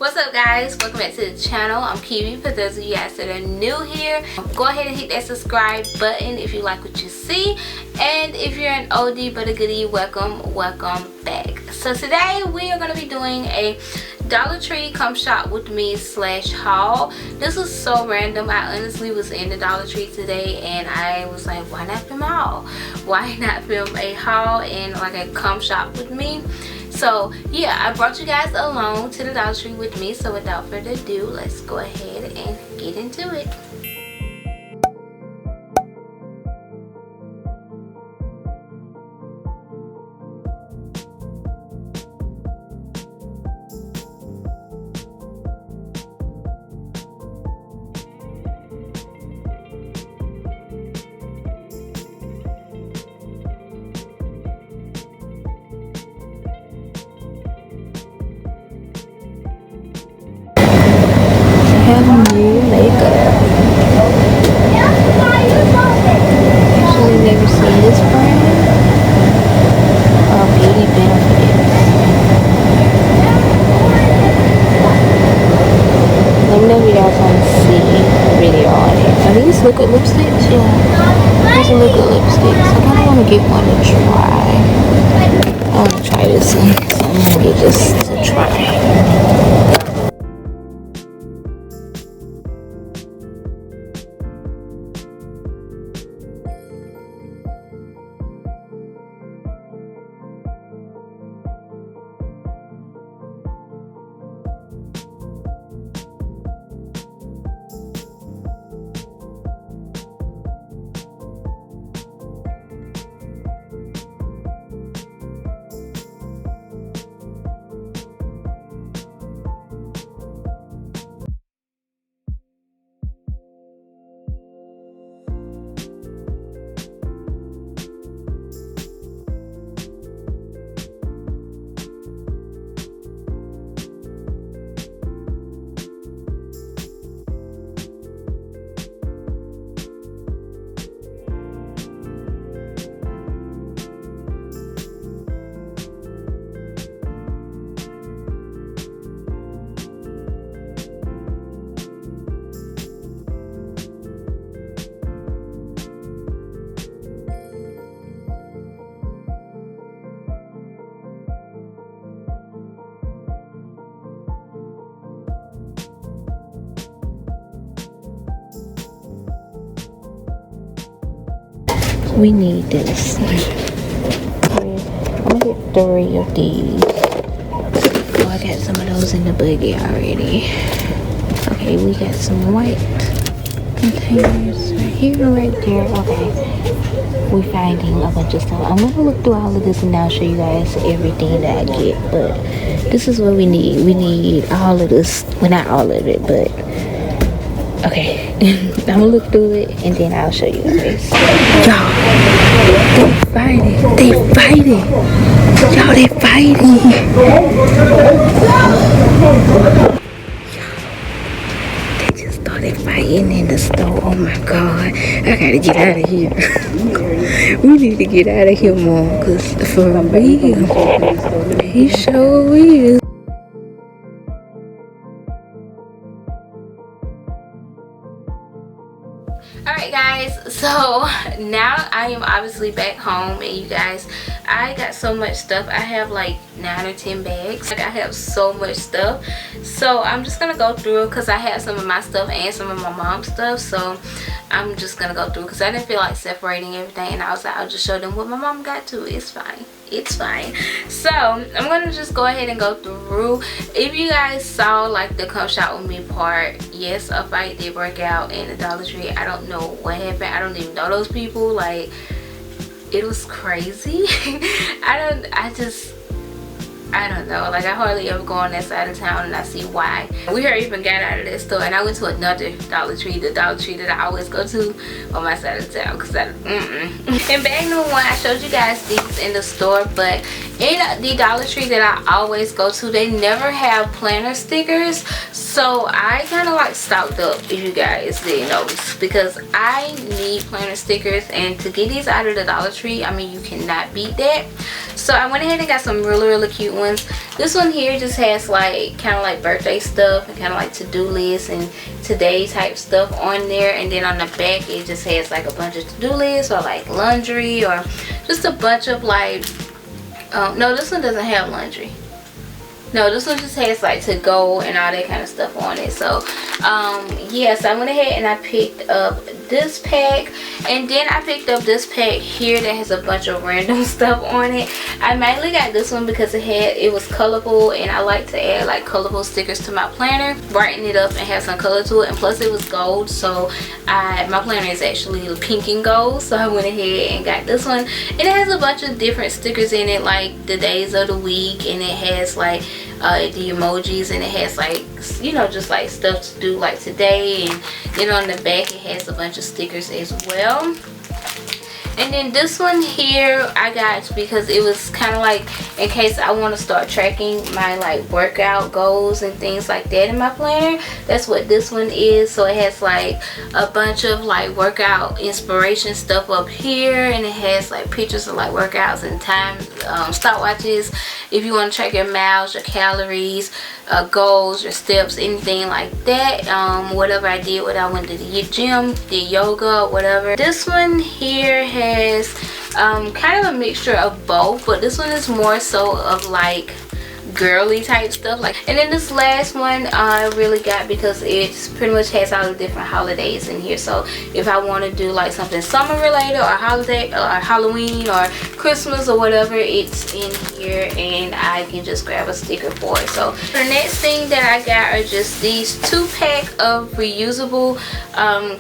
What's up, guys? Welcome back to the channel. I'm Kiwi. For those of you guys that are new here, go ahead and hit that subscribe button if you like what you see, and if you're an oldie but a goodie, welcome back. So today we are going to be doing a Dollar Tree come shop with me / haul. This was so random. I honestly was in the Dollar Tree today and I was like, why not film a haul? Why not film a haul and like a come shop with me? So yeah, I brought you guys along to the Dollar Tree with me. So without further ado, let's go ahead and get into it. Have new makeup. Actually never seen this brand. Beauty Benefits. Let me know if you guys want to see the video on it. Are these liquid lipsticks? Yeah. These are liquid lipsticks. I kind of want to get one to try. I want to try this one. So I'm going to get this to try. We need this. I'm gonna get 3 of these. Oh, I got some of those in the buggy already. Okay, we got some white containers right here, right there. Okay, we finding a bunch of stuff. I'm gonna look through all of this and I'll show you guys everything that I get. But this is what we need. We need all of this. Well, not all of it, but okay. I'm gonna look through it and then I'll show you guys. Y'all, they fighting. They fighting. Y'all, they fighting. They just started fighting in the store. Oh my god. I gotta get out of here. We need to get out of here more. Cause for real, he sure is. Alright guys, so now I am obviously back home, and you guys, I got so much stuff. I have like 9 or 10 bags. Like, I have so much stuff, so I'm just gonna go through it because I have some of my stuff and some of my mom's stuff. So I'm just gonna go through because I didn't feel like separating everything, and I was like, I'll just show them what my mom got too. It's fine, it's fine. So I'm gonna just go ahead and go through. If you guys saw like the come shop with me part, yes, a fight did break out in the Dollar Tree. I don't know what happened. I don't even know those people. Like, it was crazy. I don't know, like I hardly ever go on that side of town, and I see why. We even got out of that store and I went to another Dollar Tree, the Dollar Tree that I always go to on my side of town, because And bag number 1, I showed you guys these in the store, but in the Dollar Tree that I always go to, they never have planner stickers. So I kind of like stocked up, if you guys didn't notice, because I need planner stickers, and to get these out of the Dollar Tree, I mean, you cannot beat that. So I went ahead and got some really cute ones. This one here just has like kind of like birthday stuff and kind of like to-do lists and today type stuff on there, and then on the back it just has like a bunch of to-do lists or like laundry or just a bunch of like no, this one doesn't have laundry. No, this one just has like to go and all that kind of stuff on it. So yeah, so I went ahead and I picked up this pack, and then I picked up this pack here that has a bunch of random stuff on it. I mainly got this one because it was colorful, and I like to add like colorful stickers to my planner, brighten it up and have some color to it, and plus it was gold, so my planner is actually pink and gold, so I went ahead and got this one. And it has a bunch of different stickers in it, like the days of the week, and it has like the emojis, and it has like, you know, just like stuff to do like today, and then on the back it has a bunch of stickers as well. And then this one here I got because it was kind of like in case I want to start tracking my like workout goals and things like that in my planner. That's what this one is. So it has like a bunch of like workout inspiration stuff up here, and it has like pictures of like workouts and time stopwatches if you want to track your miles, your calories, goals, your steps, anything like that. Whatever I did when I went to the gym, did yoga, whatever. This one here has kind of a mixture of both, but this one is more so of like girly type stuff. Like, and then this last one I really got because it pretty much has all the different holidays in here. So if I want to do like something summer related or holiday or Halloween or Christmas or whatever, it's in here and I can just grab a sticker for it. So the next thing that I got are just these 2-pack of reusable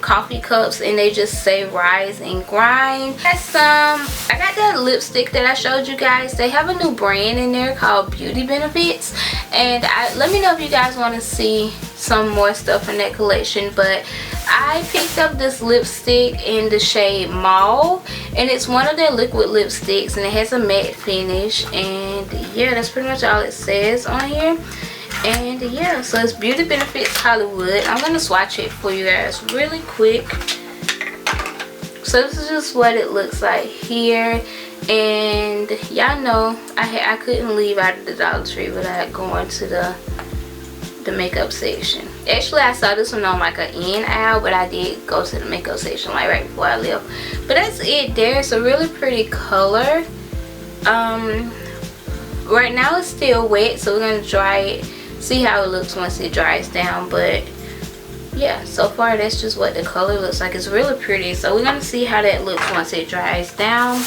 coffee cups, and they just say rise and grind. I got that lipstick that I showed you guys. They have a new brand in there called Beauty Benefits, and let me know if you guys want to see some more stuff in that collection. But I picked up this lipstick in the shade Mauve, and it's one of their liquid lipsticks, and it has a matte finish, and yeah, that's pretty much all it says on here. And yeah, so it's Beauty Benefits Hollywood. I'm gonna swatch it for you guys really quick. So this is just what it looks like here. And y'all know I couldn't leave out of the Dollar Tree without going to the makeup section. Actually, I saw this one on like an in aisle, but I did go to the makeup section like right before I left. But that's it there. It's a really pretty color. Right now it's still wet, so we're gonna dry it, see how it looks once it dries down. But yeah, so far that's just what the color looks like. It's really pretty, so we're gonna see how that looks once it dries down.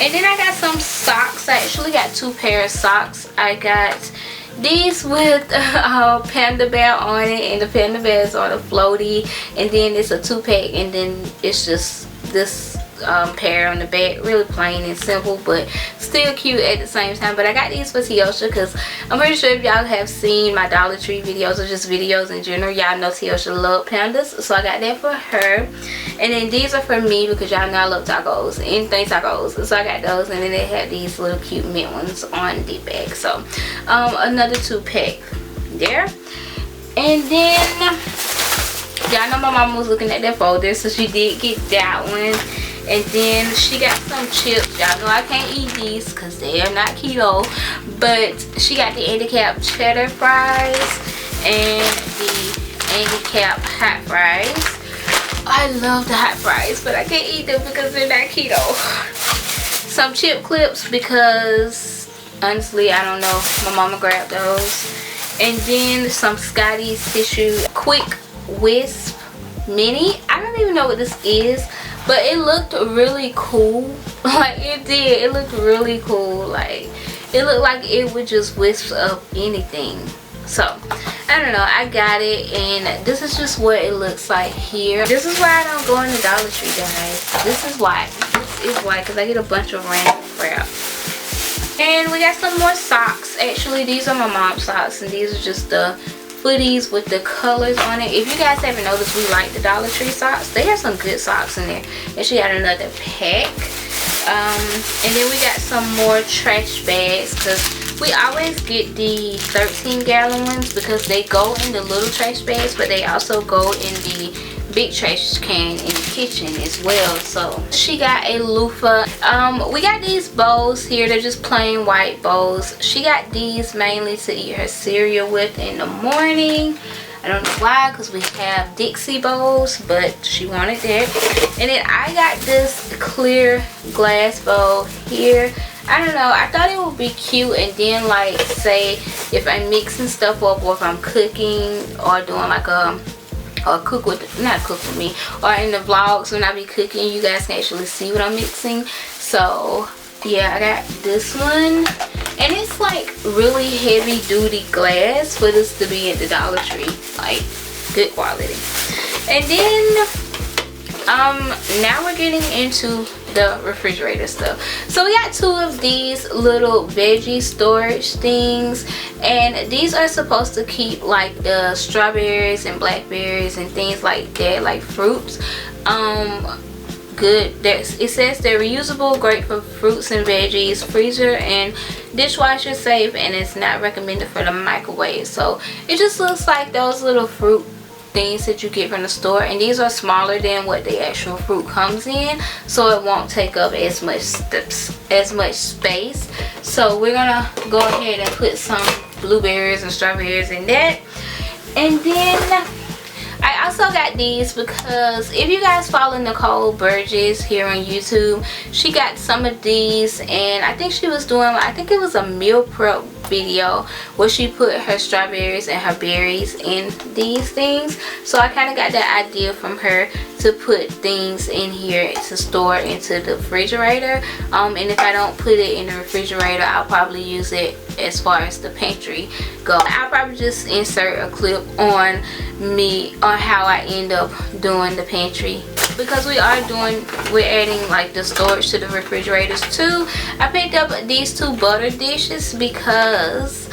And then I got some socks. I actually got 2 pair of socks. I got these with Panda Bear on it, and the Panda Bear is on a floaty, and then it's a 2-pack, and then it's just this pair on the back. Really plain and simple, but still cute at the same time. But I got these for Teosha because I'm pretty sure if y'all have seen my Dollar Tree videos or just videos in general, y'all know Teosha loves pandas, so I got that for her. And then these are for me because y'all know I love tacos, anything tacos, so I got those. And then they have these little cute mint ones on the back. So another 2-pack there. And then y'all know my mom was looking at that folder, so she did get that one. And then she got some chips. Y'all know I can't eat these because they are not keto, but she got the handicap cheddar fries and the handicap hot fries. I love the hot fries, but I can't eat them because they're not keto. Some chip clips because honestly I don't know, my mama grabbed those. And then some Scotty's tissue quick wisp mini. I don't even know what this is, but it looked really cool. Like, it did, it looked really cool. Like, it looked like it would just wisp up anything. So I don't know, I got it, and this is just what it looks like here. This is why I don't go in the Dollar Tree, guys. This is why, because I get a bunch of random crap. And we got some more socks. Actually, these are my mom's socks, and these are just the footies with the colors on it. If you guys haven't noticed, we like the Dollar Tree socks. They have some good socks in there. And she got another pack. And then we got some more trash bags, because we always get the 13-gallon ones because they go in the little trash bags, but they also go in the big trash can in the kitchen as well. So she got a loofah. We got these bowls here. They're just plain white bowls. She got these mainly to eat her cereal with in the morning. I don't know why, because we have Dixie bowls, but she wanted that. And then I got this clear glass bowl here. I don't know, I thought it would be cute, and then like say if I'm mixing stuff up, or if I'm cooking or doing like or cook with, not cook with me, or in the vlogs when I be cooking, you guys can actually see what I'm mixing. So yeah, I got this one, and it's like really heavy duty glass for this to be at the Dollar Tree, like good quality. And then now we're getting into the refrigerator stuff. So we got two of these little veggie storage things, and these are supposed to keep like the strawberries and blackberries and things like that, like fruits, good. It says they're reusable, great for fruits and veggies, freezer and dishwasher safe, and it's not recommended for the microwave. So it just looks like those little fruit things that you get from the store, and these are smaller than what the actual fruit comes in, so it won't take up as much space. So we're gonna go ahead and put some blueberries and strawberries in that. And then I also got these because if you guys follow Nicole Burgess here on YouTube, she got some of these, and I think she was doing, I think it was a meal prep video where she put her strawberries and her berries in these things. So I kind of got that idea from her to put things in here to store into the refrigerator. And if I don't put it in the refrigerator, I'll probably use it as far as the pantry go. I'll probably just insert a clip on how I end up doing the pantry, because we're adding like the storage to the refrigerators too. I picked up these two butter dishes because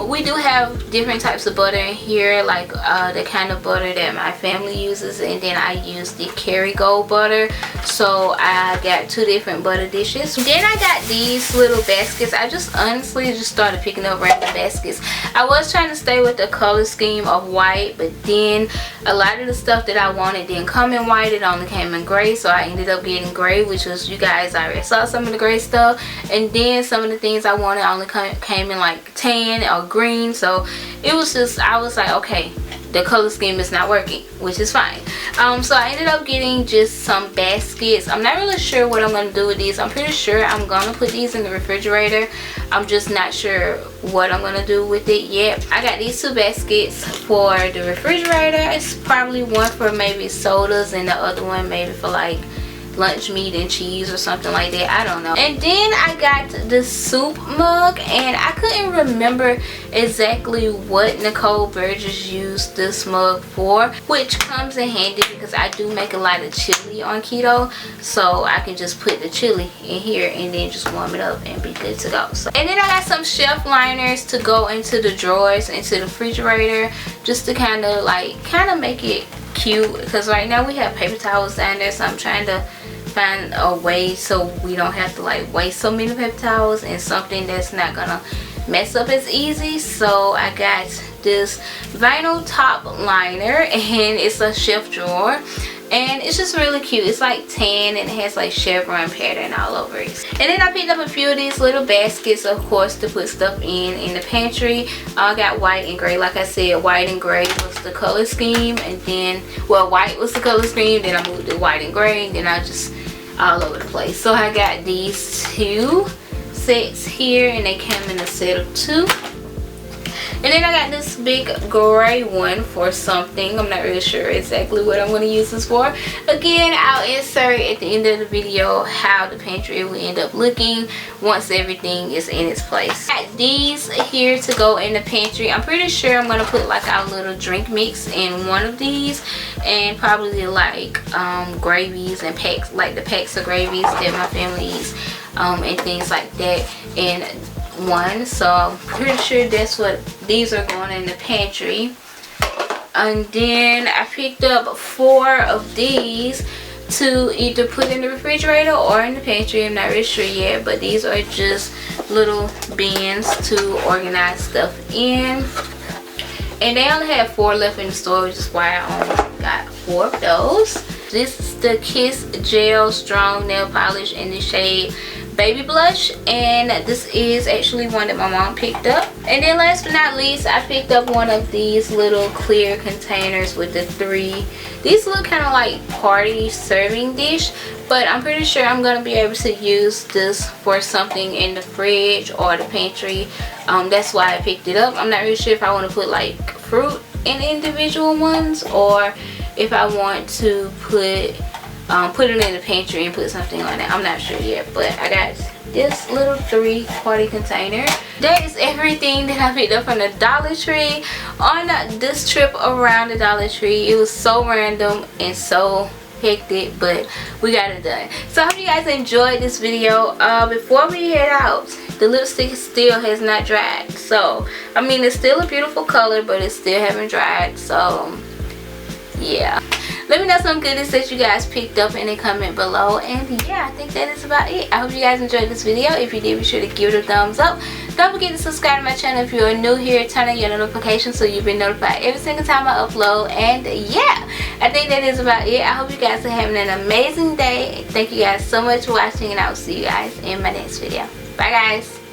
we do have different types of butter in here, like the kind of butter that my family uses, and then I use the Kerrygold butter. So I got two different butter dishes. Then I got these little baskets. I just honestly just started picking up random baskets. I was trying to stay with the color scheme of white, but then a lot of the stuff that I wanted didn't come in white. It only came in gray, so I ended up getting gray, which was, you guys already saw some of the gray stuff. And then some of the things I wanted only came in like tan or green. So it was just, I was like, okay, the color scheme is not working, which is fine. So I ended up getting just some baskets. I'm not really sure what I'm going to do with these. I'm pretty sure I'm going to put these in the refrigerator. I'm just not sure what I'm going to do with it yet. I got these two baskets for the refrigerator. It's probably one for maybe sodas, and the other one maybe for like lunch meat and cheese or something like that. I don't know. And then I got the soup mug, and I couldn't remember exactly what Nicole Burgess used this mug for, which comes in handy because I do make a lot of chili on keto, so I can just put the chili in here and then just warm it up and be good to go. So, and then I got some shelf liners to go into the drawers, into the refrigerator, just to kind of make it cute, because right now we have paper towels down there, so I'm trying to find a way so we don't have to like waste so many paper towels, and something that's not gonna mess up as easy. So I got this vinyl top liner, and it's a shelf drawer, and it's just really cute. It's like tan, and it has like chevron pattern all over it. And then I picked up a few of these little baskets, of course, to put stuff in the pantry. I got white and gray. Like I said, white and gray was the color scheme, and then, well, white was the color scheme, then I moved to white and gray, and then I just all over the place. So I got these two sets here, and they came in a set of two. And then I got this big gray one for something. I'm not really sure exactly what I'm going to use this for. Again, I'll insert at the end of the video how the pantry will end up looking once everything is in its place. I got these here to go in the pantry. I'm pretty sure I'm going to put like our little drink mix in one of these, and probably like gravies and packs, like the packs of gravies that my family eats, and things like that in one. So I'm pretty sure that's what these are going in the pantry. And then I picked up 4 of these to either put in the refrigerator or in the pantry. I'm not really sure yet, but these are just little bins to organize stuff in. And they only have 4 left in the store, which is why I only got 4 of those. This is the Kiss Gel Strong Nail Polish in the shade Baby Blush, and this is actually one that my mom picked up. And then last but not least, I picked up one of these little clear containers with the 3. These look kind of like party serving dish, but I'm pretty sure I'm going to be able to use this for something in the fridge or the pantry. That's why I picked it up. I'm not really sure if I want to put like fruit in individual ones, or if I want to put it in the pantry and put something on it. I'm not sure yet, but I got this little 3-party container. That is everything that I picked up from the Dollar Tree on this trip around the Dollar Tree. It was so random and so hectic, but we got it done. So I hope you guys enjoyed this video. Before we head out, the lipstick still has not dried. So I mean, it's still a beautiful color, but it still haven't dried. So yeah, let me know some goodies that you guys picked up in the comment below. And yeah, I think that is about it. I hope you guys enjoyed this video. If you did, be sure to give it a thumbs up. Don't forget to subscribe to my channel if you are new here. Turn on your notifications so you've been notified every single time I upload. And yeah, I think that is about it. I hope you guys are having an amazing day. Thank you guys so much for watching, and I will see you guys in my next video. Bye guys.